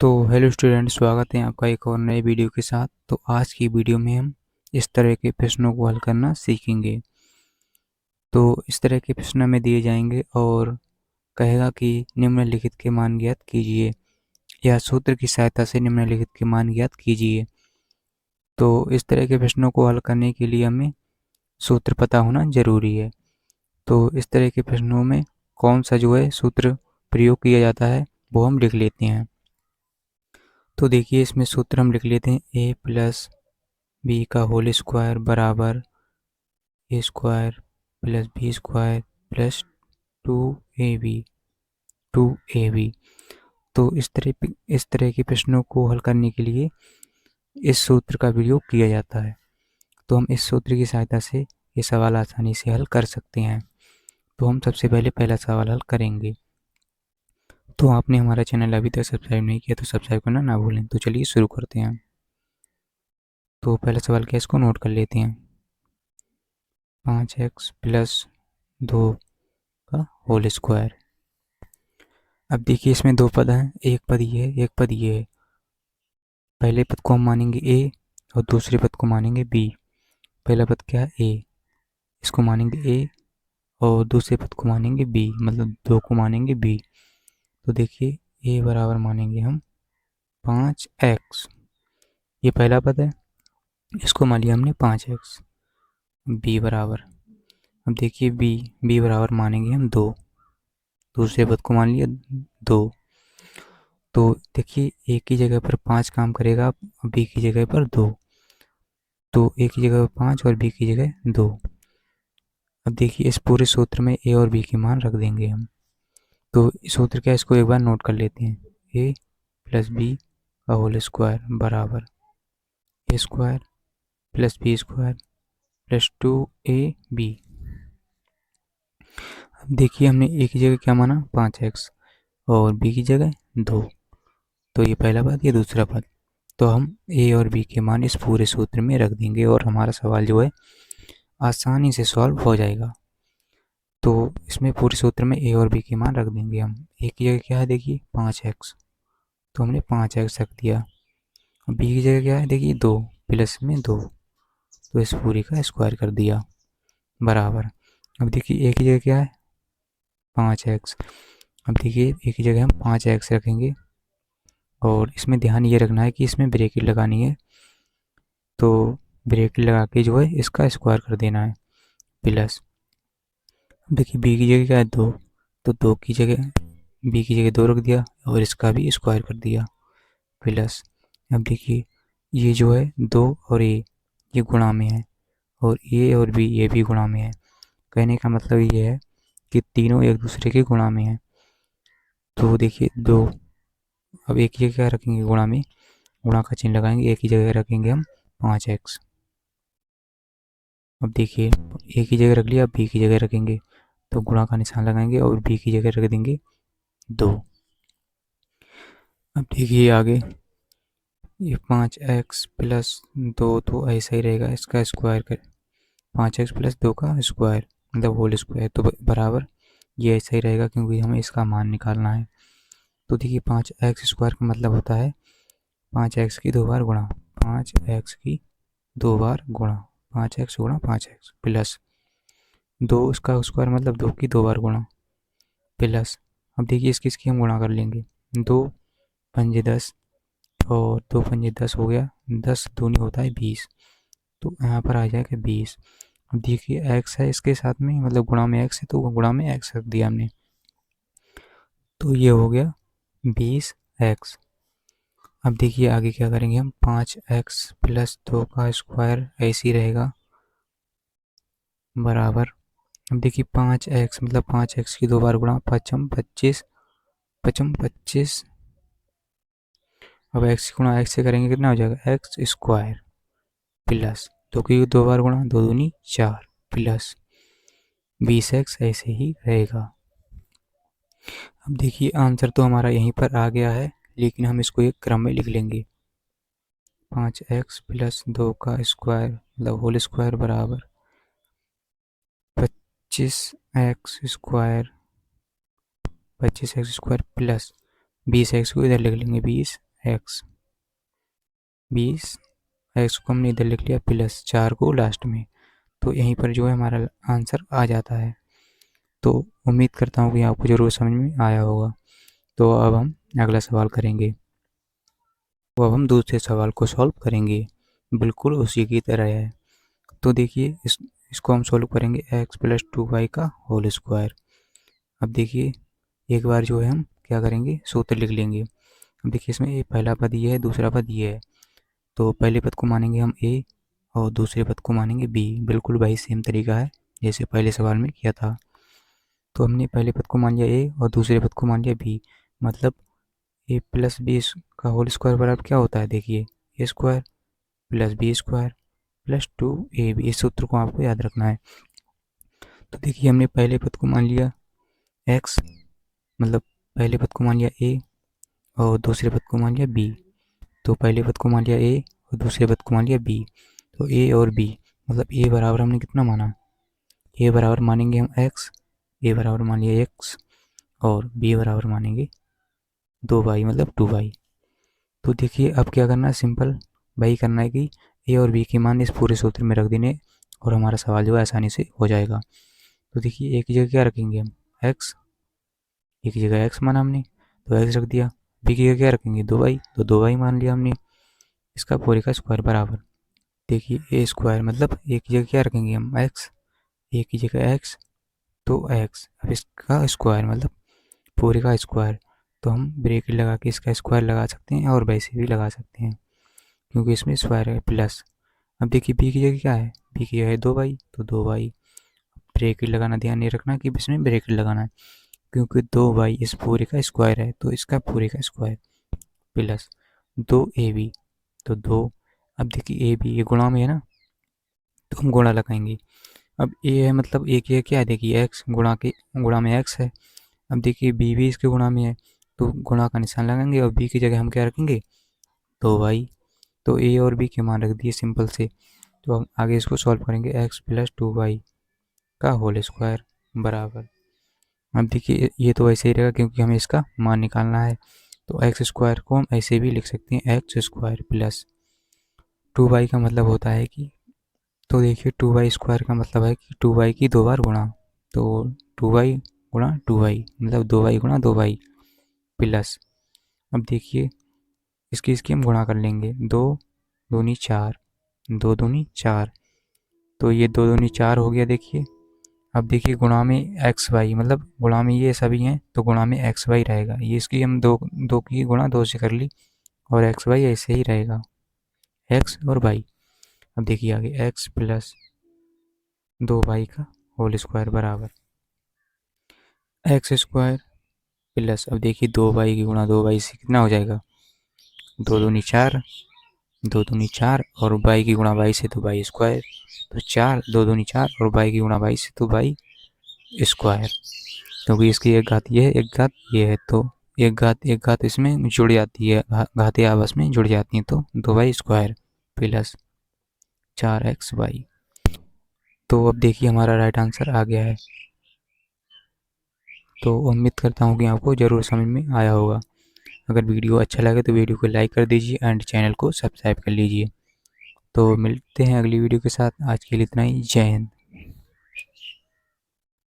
तो hello student, स्वागत है आपका एक और नए वीडियो के साथ। तो आज की वीडियो में हम इस तरह के प्रश्नों को हल करना सीखेंगे। तो इस तरह के प्रश्न हमें दिए जाएंगे और कहेगा कि निम्नलिखित के मान ज्ञात कीजिए या सूत्र की सहायता से निम्नलिखित के मान ज्ञात कीजिए। तो इस तरह के प्रश्नों को हल करने के लिए हमें सूत्र पता होना जरूरी है। तो इस तरह के प्रश्नों में कौन सा जो है सूत्र प्रयोग किया जाता है वो हम लिख लेते हैं। तो देखिए, इसमें सूत्र हम लिख लेते हैं ए प्लस बी का होल स्क्वायर बराबर A square plus B square plus two A B. तो इस तरह के प्रश्नों को हल करने के लिए इस सूत्र का प्रयोग किया जाता है। तो हम इस सूत्र की सहायता से ये सवाल आसानी से हल कर सकते हैं। तो हम सबसे पहले पहला सवाल हल करेंगे। तो आपने हमारा चैनल अभी तक सब्सक्राइब नहीं किया तो सब्सक्राइब करना ना भूलें। तो चलिए शुरू करते हैं। तो पहला सवाल क्या है, इसको नोट कर लेते हैं। 5x प्लस 2 का होल स्क्वायर। अब देखिए, इसमें दो पद हैं, एक पद ये है, एक पद ये है। पहले पद को हम मानेंगे ए और दूसरे पद को मानेंगे बी। पहला पद क्या है, ए, इसको मानेंगे ए और दूसरे पद को मानेंगे बी, मतलब दो को मानेंगे बी। तो देखिए, ए बराबर मानेंगे हम 5x, ये पहला पद है, इसको मान लिया हमने 5x। बी बराबर, अब देखिए बी बराबर मानेंगे हम 2, दूसरे पद को मान लिया 2। तो देखिए, ए की जगह पर 5 काम करेगा, बी की जगह पर 2। तो ए की जगह पर 5 और बी की जगह 2। अब देखिए, इस पूरे सूत्र में ए और बी के मान रख देंगे हम। तो सूत्र क्या है, इसको एक बार नोट कर लेते हैं। ए प्लस बी का होल स्क्वायर बराबर A square plus B square plus 2ab। अब देखिए, हमने ए की जगह क्या माना, 5x, और बी की जगह 2। तो ये पहला पद, ये दूसरा पद। तो हम ए और बी के मान इस पूरे सूत्र में रख देंगे और हमारा सवाल जो है आसानी से सॉल्व हो जाएगा। तो इसमें पूरे सूत्र में ए और बी के मान रख देंगे हम। ए की जगह क्या है, देखिए 5x, तो हमने 5x रख दिया। अब बी की जगह क्या है, देखिए 2 प्लस में 2, तो इस पूरी का स्क्वायर कर दिया बराबर। अब देखिए, ए की जगह क्या है, 5x। अब देखिए, ए की जगह हम 5x रखेंगे और इसमें ध्यान ये रखना है कि इसमें ब्रैकेट लगानी है। तो ब्रैकेट लगा के जो है इसका स्क्वायर कर देना है प्लस। देखिए, बी की जगह क्या है, 2, तो बी की जगह 2 रख दिया और इसका भी स्क्वायर कर दिया प्लस। अब देखिए, ये जो है 2 और ये गुणा में है और ए और बी ये भी गुणा में है। कहने का मतलब ये है कि तीनों एक दूसरे के गुणा में है। तो देखिए 2, अब एक ही जगह क्या रखेंगे, गुणा में गुणा का चिन्ह लगाएंगे, एक ही जगह रखेंगे हम 5x। अब देखिए, ए की जगह रख लिया, बी की जगह रखेंगे तो गुणा का निशान लगाएंगे और बी की जगह रख देंगे 2। अब देखिए आगे, ये 5x प्लस 2 तो ऐसा ही रहेगा, इसका स्क्वायर कर 5x प्लस 2 का स्क्वायर मतलब होल स्क्वायर, तो बराबर ये ऐसा ही रहेगा क्योंकि हमें इसका मान निकालना है। तो देखिए, 5x स्क्वायर का मतलब होता है 5x की 2 बार गुणा, 5x की 2 बार गुणा, 5x गुणा 5x प्लस 2 इसका स्क्वायर मतलब 2 की 2 बार गुणा प्लस। अब देखिए, इसकी हम गुणा कर लेंगे, 2 पंजे 10 और 2 पंजे 10 हो गया, 10 दूनी होता है 20, तो यहाँ पर आ जाएगा 20। अब देखिए, x है इसके साथ में, मतलब गुणा में x है तो गुणा में x रख दिया हमने, तो ये हो गया 20x। अब देखिए आगे क्या करेंगे हम, 5x प्लस 2 का स्क्वायर ऐसे ही रहेगा बराबर। अब देखिए, 5x मतलब 5x की 2 बार गुणा, पचम 25, पचम 25। अब x गुणा x से करेंगे कितना हो जाएगा, x स्क्वायर प्लस 2 की 2 बार गुणा, 2 दूनी 4 प्लस 20x ऐसे ही रहेगा। अब देखिए, आंसर तो हमारा यहीं पर आ गया है, लेकिन हम इसको एक क्रम में लिख लेंगे। 5x प्लस 2 का स्क्वायर मतलब होल स्क्वायर बराबर 25x square, 25x square plus 20x को इधर लिख लेंगे 20 एक्स, 20 एक्स को हमने इधर लिख लिया प्लस 4 को लास्ट में। तो यहीं पर जो है हमारा आंसर आ जाता है। तो उम्मीद करता हूँ कि आपको ज़रूर समझ में आया होगा। तो अब हम अगला सवाल करेंगे। तो अब हम दूसरे सवाल को सॉल्व करेंगे, बिल्कुल उसी की तरह है। तो देखिए इसको हम सॉल्व करेंगे एक्स प्लस 2y का होल स्क्वायर। अब देखिए एक बार जो है हम क्या करेंगे, सूत्र लिख लेंगे। अब देखिए इसमें ये पहला पद ये है, दूसरा पद ये है। तो पहले पद को मानेंगे हम ए और दूसरे पद को मानेंगे बी। बिल्कुल वही सेम तरीका है जैसे पहले सवाल में किया था। तो हमने पहले पद को मान लिया ए और दूसरे पद को मान लिया बी। मतलब ए प्लस बी का होल स्क्वायर बराबर क्या होता है, देखिए A square plus B square plus 2ab। इस सूत्र को आपको याद रखना है। तो देखिए हमने पहले पद को मान लिया एक्स, मतलब पहले पद को मान लिया ए और दूसरे पद को मान लिया बी। तो पहले पद को मान लिया ए और दूसरे पद को मान लिया बी। तो ए और बी, मतलब ए बराबर हमने कितना माना, ए बराबर मानेंगे हम एक्स, ए बराबर मान लिया एक्स और बी बराबर मानेंगे 2y मतलब 2y। तो देखिए अब क्या करना है, सिंपल वही करना है कि ए और बी के मान इस पूरे सूत्र में रख देने और हमारा सवाल जो है आसानी से हो जाएगा। तो देखिए एक जगह क्या रखेंगे हम, एक्स, एक जगह एक्स माना हमने तो एक्स रख दिया। बी की जगह क्या रखेंगे, 2y, तो 2y मान लिया हमने। इसका पूरे का स्क्वायर बराबर, देखिए ए स्क्वायर मतलब एक जगह क्या रखेंगे हम एक्स, एक की जगह एक्स तो एक्स। अब इसका स्क्वायर मतलब पूरे का स्क्वायर। तो हम ब्रैकेट लगा के इसका स्क्वायर लगा सकते हैं और वैसे भी लगा सकते हैं क्योंकि इसमें स्क्वायर है प्लस। अब देखिए बी की जगह क्या है, बी की जगह है 2y तो 2y। ब्रैकेट लगाना ध्यान नहीं रखना कि इसमें ब्रैकेट लगाना है क्योंकि 2y इस पूरे का स्क्वायर है तो इसका पूरे का स्क्वायर प्लस 2ab। तो 2, अब देखिए ए बी ये गुणा में है ना तो हम गुणा लगाएंगे। अब ए है मतलब ए की क्या है, देखिए एक्स गुणा में एक्स है। अब देखिए बी भी इसके गुणा में है तो गुणा का निशान लगाएंगे और बी की जगह हम क्या रखेंगे, 2y। तो ए और बी के मान रख दिए सिंपल से। तो हम आगे इसको सॉल्व करेंगे एक्स प्लस 2y का होल स्क्वायर बराबर। अब देखिए ये तो ऐसे ही रहेगा क्योंकि हमें इसका मान निकालना है। तो एक्स स्क्वायर को हम ऐसे भी लिख सकते हैं एक्स स्क्वायर प्लस 2y का मतलब होता है कि, तो देखिए 2y स्क्वायर का मतलब है कि 2y की 2 बार गुणा। तो 2y गुणा 2y मतलब 2y गुणा 2y प्लस, अब देखिए इसकी हम गुणा कर लेंगे, 2 दूनी 4, 2 दूनी 4। तो ये 2 दूनी 4 हो गया देखिए। अब देखिए गुणा में एक्स वाई मतलब गुणा में ये सभी हैं तो गुणा में एक्स वाई रहेगा। ये इसकी हम दो दो की गुणा 2 से कर ली और एक्स वाई ऐसे ही रहेगा, एक्स और वाई। अब देखिए आगे एक्स प्लस 2y का होल स्क्वायर बराबर एक्स स्क्वायर प्लस, अब देखिए 2y की गुणा 2y से कितना हो जाएगा, 2 दूनी 4, 2 दूनी 4 और y की गुणा y से तो y स्क्वायर। तो 4 2 दूनी 4 और y की गुणा y से तो y स्क्वायर। क्योंकि इसकी एक घात ये है एक घात ये है तो एक घात इसमें जुड़ जाती है, घातें आपस में जुड़ जाती हैं तो 2y स्क्वायर प्लस 4xy। तो अब देखिए हमारा राइट आंसर आ गया है। तो उम्मीद करता हूँ कि आपको ज़रूर समझ में आया होगा। अगर वीडियो अच्छा लगे तो वीडियो को लाइक कर दीजिए एंड चैनल को सब्सक्राइब कर लीजिए। तो मिलते हैं अगली वीडियो के साथ, आज के लिए इतना ही, जय हिंद।